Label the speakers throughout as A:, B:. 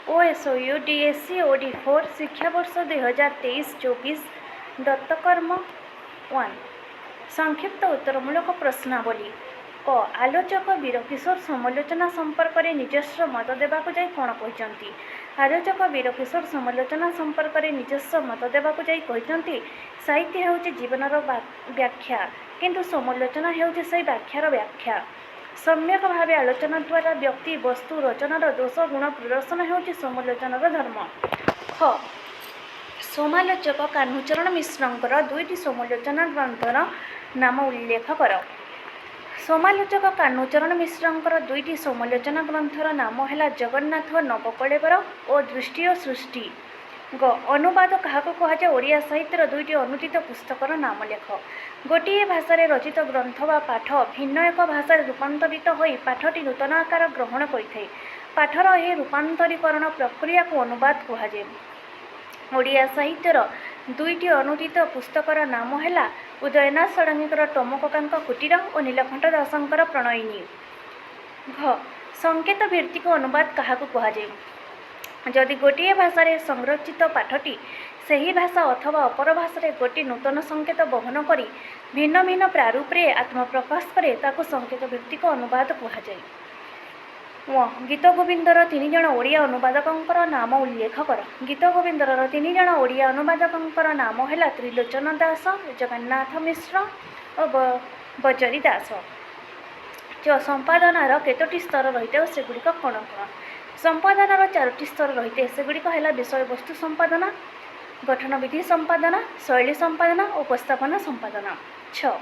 A: ओएसओ यूडीएससी ओडी4 शिक्षावर्ष 2023-24 दत्तकर्म 1 संक्षिप्त उत्तरमूलक प्रश्नावली क आलोचक वीरकिशोर समालोचना संपर्क में निजस्व मत देवाक जाई कौन कहते। आलोचक वीरकिशोर समालोचना संपर्क में निजस्व मत देवाक जाई कहते साहित्य हेउछि जीवनर व्याख्या किंतु समालोचना हेउछि सेही व्याख्यार व्याख्या। सम्यक भाव आलोचना द्वारा व्यक्ति वस्तु रचनार दोष गुण प्रदर्शन हेउछि समालोचनार धर्म। ख समालोचक कान्हूचरण मिश्रंकर दुईटी समालोचना ग्रंथर नाम उल्लेख कर। समालोचक कान्हूचरण मिश्रंकर दुईटी समालोचना ग्रंथर नाम है जगन्नाथ नवकलेवर और दृष्टि और सृष्टि। ग अनुवाद क्या कहुए ओडिया साहित्यर दुईटी अनुदित पुस्तकर नाम लेख। गोटे भाषा रचित ग्रंथ बा पाठ भिन्न एक भाषा रूपांतरित हो पाठटी नूतन आकार ग्रहण करें। पाठर यह रूपांतरीकरण प्रक्रिया को अनुवाद कहुए। ओडिया साहित्यर दुईटी अनुदित पुस्तकर नाम है उदयनाथ षडंगीकर टोमककांक कुटीर और नीलकंठ दासंकर प्रणयिनी। घ संकेत भित्तिक अनुवाद क्या कहुए जदि गोटे भाषा संरचित पाठटी सही भाषा अथवा अपर भाषा गोटे नूतन संकेत बहन करी भिन्न भिन्न प्रारूप में आत्मप्रकाश करे ताको संकेत भित्तिक अनुवाद कहुए। गीत गोविंदर 3 जण ओडिया अनुवादकंकर नाम उल्लेख कर। गीत गोविंदर 3 जण ओडिया अनुवादकंकर नाम है त्रिलोचन दास, जगन्नाथ मिश्र और बजरी दास। संपादनार केतोटी स्तर रही है सेगुड़िक कौन कौन। संपादनार 4टी स्तर रही है सेगुड़िक है विषय वस्तु संपादना, गठन विधि संपादना, शैली संपादना और उपस्थापना संपादना। 6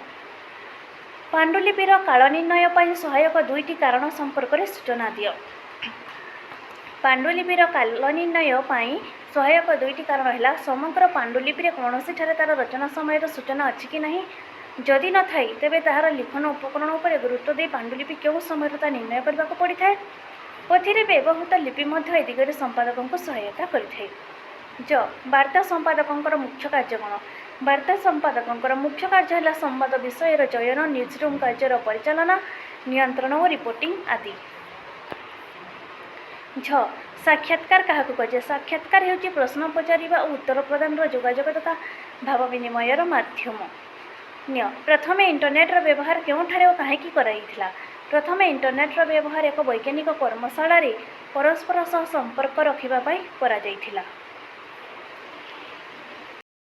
A: पांडुलिपिर काल निर्णय पर सहायक दुईटी कारण संपर्क में सूचना दियो। पांडुलिपिर काल निर्णय पर सहायक दुईटी कारण है समग्र पांडुलिपि कौन तार रचना समय सूचना अच्छी कि नहीं, जदि न थाई तेबे ताहार लिखन उपकरण उपर गुरुत्व दे पांडुलिपि क्यों समय निर्णय करने को पड़ी थाए। पोथी व्यवहृत लिपि ए दिगरे संपादकों को सहायता करिथाए। ज वार्ता संपादकों मुख्य कार्य कौन। वार्ता संपादकों मुख्य कार्य है संवाद विषय चयन, न्यूजरूम कार्यर परिचालना, नियंत्रण और रिपोर्टिंग आदि। झ साक्षात्कार क्या कहुए। साक्षात्कार हेउछि प्रश्न पचारिबा और उत्तर प्रदान जोगाजोग तथा भाव विनिमयर माध्यम। प्रथम इंटरनेटर व्यवहार केउठारे और काहेकि कराइथिला। प्रथम इंटरनेटर व्यवहार एक वैज्ञानिक कर्मशाला रे परस्पर सह संपर्क रखिबा पई करा जाइथिला।